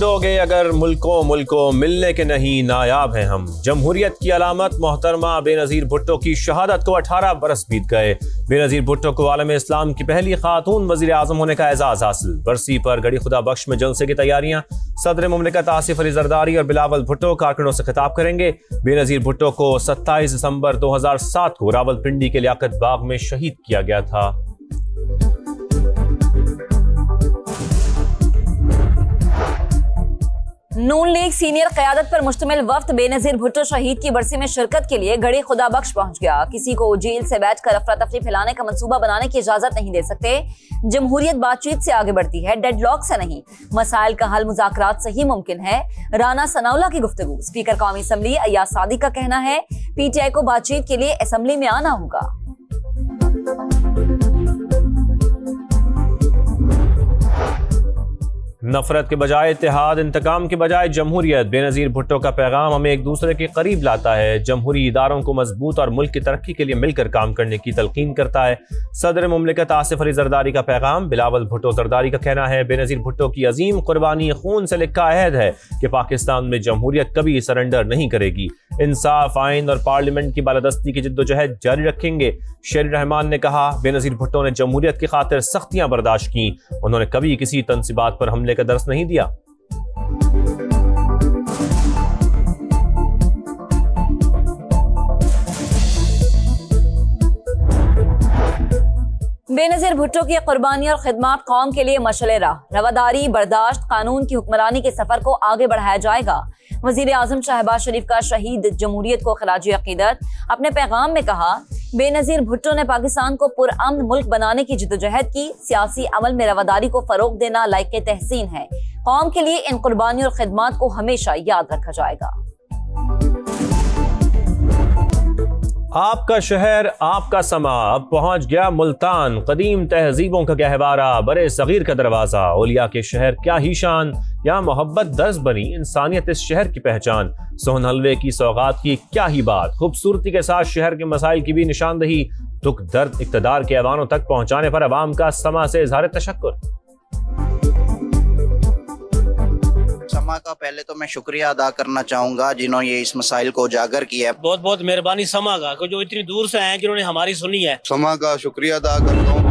ढूंढोगे अगर मुल्कों मुल्कों मिलने के नहीं नायाब हैं हम। जमहूरियत की अलामत मोहतरमा बेनज़ीर भुट्टो की शहादत को 18 बरस बीत गए। बेनज़ीर भुट्टो को आलम इस्लाम की पहली खातून वज़ीर आज़म होने का एजाज हासिल। बरसी पर गड़ी खुदा बख्श में जलसे की तैयारियां। सदर मुमलिकत आसिफ अली जरदारी और बिलावल भुट्टो कारकुनों से खिताब करेंगे। बेनज़ीर भुट्टो को 27 दिसंबर 2007 को रावलपिंडी के लियाकत बाग में शहीद किया गया था। नून लीग सीनियर क़यादत पर मुश्तमिल वफ्द बेनज़ीर भुट्टो शहीद की बरसी में शिरकत के लिए गड़ी खुदा बख्श पहुंच गया। किसी को जेल से बैठकर अफरा तफरी फैलाने का मंसूबा बनाने की इजाजत नहीं दे सकते। जमहूरियत बातचीत से आगे बढ़ती है, डेडलॉक से नहीं। मसाइल का हल मुज़ाकरात से ही मुमकिन है। राना सनाउल्लाह की गुफ्तगू। स्पीकर कौमी असम्बली अय्याज सादी का कहना है PTI को बातचीत के लिए असम्बली में आना होगा। नफरत के बजाय इत्तेहाद, इंतकाम के बजाय जमहूरियत। बेनज़ीर भुट्टो का पैगाम हमें एक दूसरे के करीब लाता है। जमहूरी इदारों को मजबूत और मुल्क की तरक्की के लिए मिलकर काम करने की तलकीन करता है। सदर मुमलिकत आसिफ अली जरदारी का पैगाम। बिलावल भुट्टो जरदारी का कहना है बेनज़ीर भुट्टो की अजीम कुर्बानी खून से लिखा अहद है कि पाकिस्तान में जमहूरियत कभी सरेंडर नहीं करेगी। इंसाफ, आइन और पार्लियामेंट की बालादस्ती की जिद्दोजहद जारी रखेंगे। शेर रहमान ने कहा बेनज़ीर भुट्टो ने जमहूरियत की खातिर सख्तियां बर्दाश्त की। उन्होंने कभी किसी तनसीबात पर हमले का दर्स नहीं दिया। बेनज़ीर भुट्टो की कुर्बानी और खिदमत कौम के लिए मशअल राह। रवादारी, बर्दाश्त, कानून की हुक्मरानी के सफर को आगे बढ़ाया जाएगा। वज़ीर आज़म शहबाज शरीफ का शहीद जमहूरियत को खराज अकीदत। अपने पैगाम में कहा बेनज़ीर भुट्टो ने पाकिस्तान को पुरअमन मुल्क बनाने की जिद्दोजहद की। सियासी अमल में रवादारी को फरोग देना लायक तहसीन है। कौम के लिए इन कुर्बानी और खिदमत को हमेशा याद रखा जाएगा। आपका शहर, आपका समा, अब पहुंच गया मुल्तान। कदीम तहजीबों का गहवारा, बड़े सगीर का दरवाजा। औलिया के शहर क्या ही शान, यहाँ मोहब्बत दर्ज बनी, इंसानियत इस शहर की पहचान। सोहन हलवे की सौगात की क्या ही बात, खूबसूरती के साथ शहर के मसाइल की भी निशानदही। दुख दर्द इक़्तिदार के ऐवानों तक पहुंचाने पर अवाम का समा से इज़हार तशक्कुर। समा का पहले तो मैं शुक्रिया अदा करना चाहूँगा जिन्होंने ये इस मसाइल को उजागर किया है। बहुत बहुत मेहरबानी समा का, जो इतनी दूर से आए हैं, जिन्होंने हमारी सुनी है। समा का शुक्रिया अदा करता हूँ।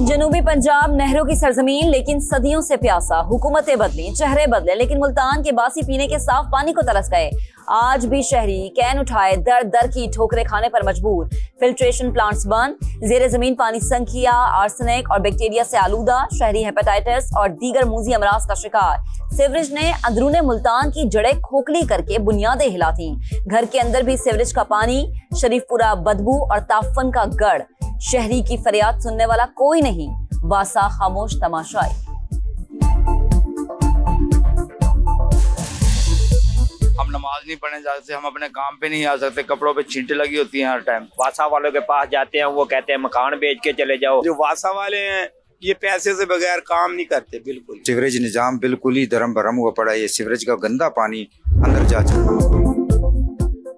जनूबी पंजाब नहरों की सरजमीन, लेकिन सदियों से प्यासा। हुकूमतें बदली, चेहरे बदले, लेकिन मुल्तान के बासी पीने के साफ पानी को तरस गए। आज भी शहरी कैन उठाए दर दर की ठोकरें खाने पर मजबूर। फिल्ट्रेशन प्लांट्स बंद, जेरे जमीन पानी संखिया, आर्सेनिक और बैक्टीरिया से आलूदा। शहरी हेपेटाइटिस और दीगर मूजी अमराज का शिकार। सीवरेज ने अंदरूने मुल्तान की जड़ें खोखली करके बुनियादें हिला थी। घर के अंदर भी सीवरेज का पानी, शरीफपुरा बदबू और ताफन का गढ़। शहरी की फरियाद सुनने वाला कोई नहीं, वासा खामोश तमाशाई। हम नमाज नहीं पढ़ने जा सकते, हम अपने काम पे नहीं आ सकते, कपड़ों पे छींटे लगी होती हैं हर टाइम। वासा वालों के पास जाते हैं, वो कहते हैं मकान बेच के चले जाओ। जो वासा वाले हैं ये पैसे से बगैर काम नहीं करते। बिल्कुल सीवरेज निजाम बिल्कुल ही धर्म भरम हुआ पड़ा है। ये सीवरेज का गंदा पानी अंदर जा चुका।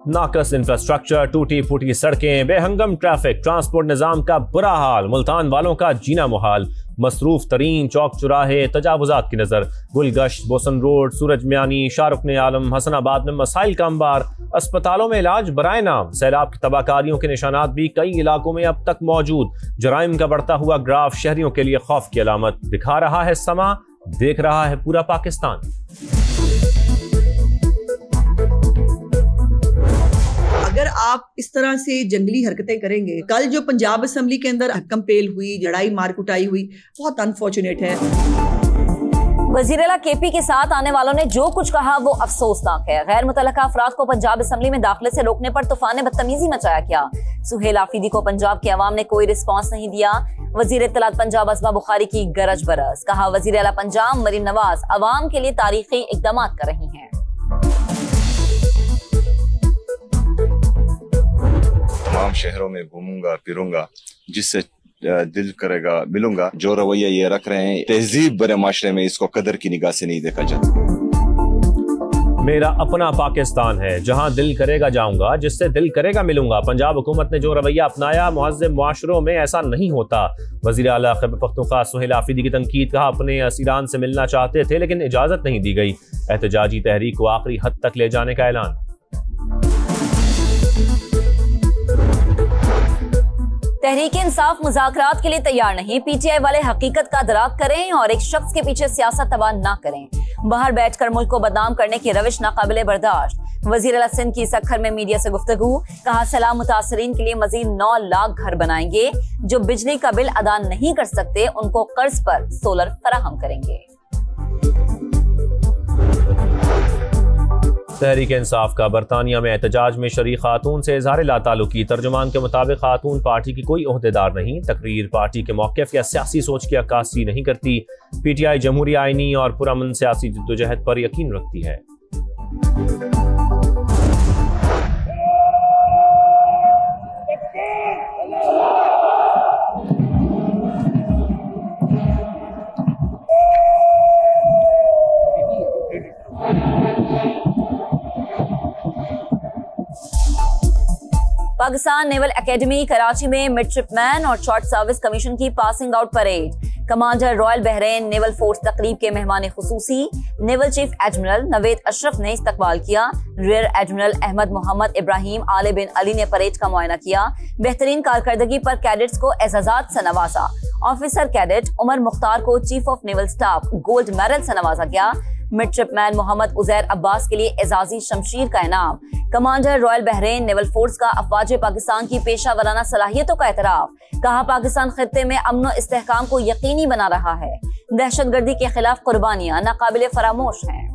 नाकस इंफ्रास्ट्रक्चर, टूटी फूटी सड़कें, बेहंगम ट्रैफिक, ट्रांसपोर्ट निजाम का बुरा हाल। मुल्तान वालों का जीना मुहाल। मसरूफ तरीन चौक चौराहे, तजावुजात की नजर। गुलगश्त, बोसन रोड, सूरज म्यानी, शाहरुख आलम, हसनाबाद में मसाइल का अंबार। अस्पतालों में इलाज बराए नाम। सैलाब की तबाहकारियों के निशानात भी कई इलाकों में अब तक मौजूद। जराइम का बढ़ता हुआ ग्राफ शहरियों के लिए खौफ की अलामत। दिखा रहा है समा, देख रहा है पूरा पाकिस्तान। अगर आप इस तरह से जंगली हरकतें करेंगे, कल जो पंजाब असेंबली के अंदर हक्कम पेल हुई, लड़ाई मार कुटाई हुई, बहुत अनफॉर्चुनेट है। वज़ीर आला KP के साथ आने वालों ने जो कुछ कहा वो अफसोसनाक है। गैर मुतल्लका अफराद को पंजाब असेंबली में दाखिले से रोकने पर तूफान बदतमीजी मचाया क्या। सुहेल आफीदी को पंजाब के अवाम ने कोई रिस्पॉन्स नहीं दिया। वज़ीर इत्तलात पंजाब असमा बुखारी की गरज बरस। कहा वज़ीर आला पंजाब मरीम नवाज अवाम के लिए तारीखी इक़दाम कर रही हैं। तमाम शहरों में घूमूंगा फिरूंगा, जिससे दिल करेगा मिलूंगा। जो रवैया ये रख रहे हैं, तहजीब भरे माशरे में इसको कदर की निगाह से नहीं देखा जाता। मेरा अपना पाकिस्तान है, जहां दिल करेगा जाऊंगा, जिससे दिल करेगा मिलूंगा। पंजाब हुकूमत ने जो रवैया अपनाया, मुहज़्ज़ब मुआशरों में ऐसा नहीं होता। वज़ीर आला खैबर पख्तूनख्वा सुहेल आफरीदी की तनकीद। कहा, अपने असीरान से मिलना चाहते थे लेकिन इजाज़त नहीं दी गई। एहतजाजी तहरीक को आखिरी हद तक ले जाने का ऐलान। तहरीक इंसाफ मुज़ाकरात के लिए तैयार नहीं। पीटीआई वाले हकीकत का दराक करें और एक शख्स के पीछे सियासत तबाह ना करें। बाहर बैठकर मुल्क को बदनाम करने की रविश नाकाबिले बर्दाश्त। वज़ीर आला सिंध की सक्खर में मीडिया से गुफ्तगू। कहा, सैलाब मुतासरीन के लिए मजीद 9 लाख घर बनाएंगे। जो बिजली का बिल अदा नहीं कर सकते उनको कर्ज पर सोलर फराहम करेंगे। तहरीक इंसाफ का बरतानिया में एहतजाज में शरीक खातून से इजहार लाताल्लुकी। तर्जुमान के मुताबिक खातून पार्टी की कोई ओहदेदार नहीं। तकरीर पार्टी के मौक़िफ़ या सियासी सोच की अक्कासी नहीं करती। पीटीआई जमहूरी आईनी और पुरअमन सियासी जद्दोजहद पर यकीन रखती है। पाकिस्तान नेवल एकेडमी कराची में मिडशिपमैन और शॉर्ट सर्विस कमीशन की passing out parade. Commander royal Bahrain naval force तकरीब के मेहमान खुसूसी naval chief admiral Naved Ashraf ने इस्तकबाल किया। Rear admiral Ahmed Mohammed Ibrahim Al bin Ali ने परेड का मुआयना किया। बेहतरीन कारकर्दगी पर कैडेट्स को एजाजात से नवाजा। ऑफिसर कैडेट उमर मुख्तार को chief of naval staff gold medal से नवाजा गया। मिडशिपमैन मोहम्मद उजैर अब्बास के लिए एजाजी शमशीर का इनाम। Commander royal Bahrain naval force का अफवाज पाकिस्तान की पेशा वराना सलाहियतों का एतराफ। कहा, पाकिस्तान खित्ते में अमन और इस्तेहकाम को यकीनी बना रहा है। दहशतगर्दी के खिलाफ कुर्बानियां नाकाबिले फरामोश हैं।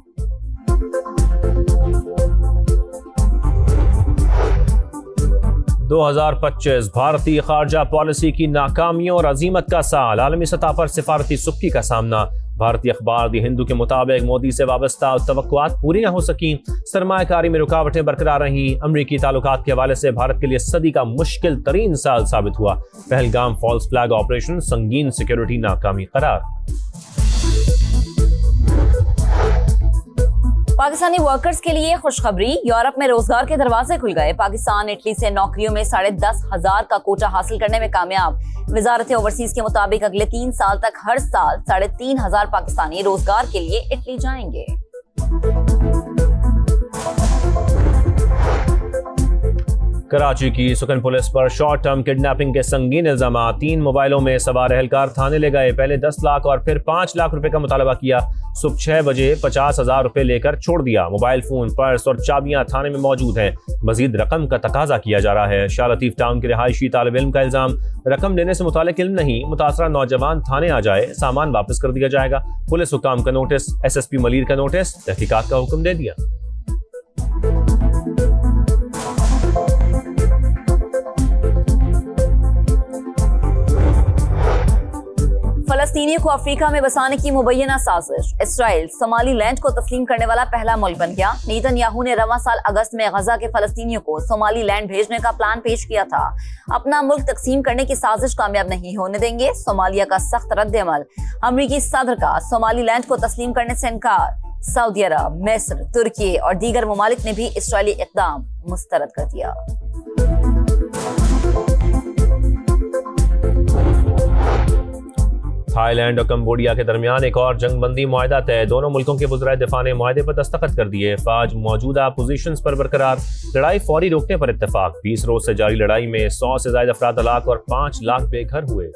दो 2025 भारतीय खारजा पॉलिसी की नाकामियों और अजीमत का साल। आलमी सतह पर सिफारती सुक्की का सामना। भारतीय अखबार दी हिंदू के मुताबिक मोदी से वाबस्ता तवक्कुआत पूरी न हो सकी। सरमायाकारी में रुकावटें बरकरार रहीं। अमरीकी ताल्लुकात के हवाले से भारत के लिए सदी का मुश्किल तरीन साल साबित हुआ। पहलगाम फॉल्स फ्लैग ऑपरेशन संगीन सिक्योरिटी नाकामी करार। पाकिस्तानी वर्कर्स के लिए खुशखबरी। यूरोप में रोजगार के दरवाजे खुल गए। पाकिस्तान इटली से नौकरियों में 10,500 का कोटा हासिल करने में कामयाब। वजारत ओवरसीज के मुताबिक अगले 3 साल तक हर साल 3,500 पाकिस्तानी रोजगार के लिए इटली जाएंगे। कराची की सुकन पुलिस पर शॉर्ट टर्म किडनैपिंग के संगीन इल्जाम। 3 मोबाइलों में सवार एहलकार थाने ले गए। पहले 10 लाख और फिर 5 लाख रुपए का मुतालबा किया। सुबह 6 बजे 50,000 रुपए लेकर छोड़ दिया। मोबाइल फोन, पर्स और चाबियां थाने में मौजूद हैं। मजीद रकम का तकाजा किया जा रहा है। शाह लतीफ टाउन के रिहायशी तालिब इल्म का इल्जाम। रकम लेने से मुतालिक इल्म नहीं, मुतासरा नौजवान थाने आ जाए, सामान वापस कर दिया जाएगा। पुलिस हुकाम का नोटिस, SSP मलीर का नोटिस, तहकीकात का हुक्म दे दिया। फलस्तीनियों को अफ्रीका में बसाने की मुबैना साजिश। इसराइल सोमालीलैंड को तस्लीम करने वाला पहला मुल्क बन गया। नेतन्याहू ने रवां साल अगस्त में गजा के फलस्तीनियों को सोमालीलैंड भेजने का प्लान पेश किया था। अपना मुल्क तकसीम करने की साजिश कामयाब नहीं होने देंगे। सोमालिया का सख्त रद्द-ए-अमल। अमरीकी सदर का सोमालीलैंड को तस्लीम करने से इनकार। सऊदी अरब, मिस्र, तुर्की और दीगर ममालिक ने भी इसराइली इक़दाम मुस्तरद कर दिया। थाईलैंड और कंबोडिया के दरमियान एक और जंगबंदी मुआहदा तय। दोनों मुल्कों के वज़राए दिफा ने मुआहदे पर दस्तखत कर दिए। फौज मौजूदा पोजीशंस पर बरकरार। लड़ाई फौरी रोकने पर इत्तेफाक। 20 रोज से जारी लड़ाई में 100 से ज्यादा अफराद हलाक और 5 लाख बेघर हुए।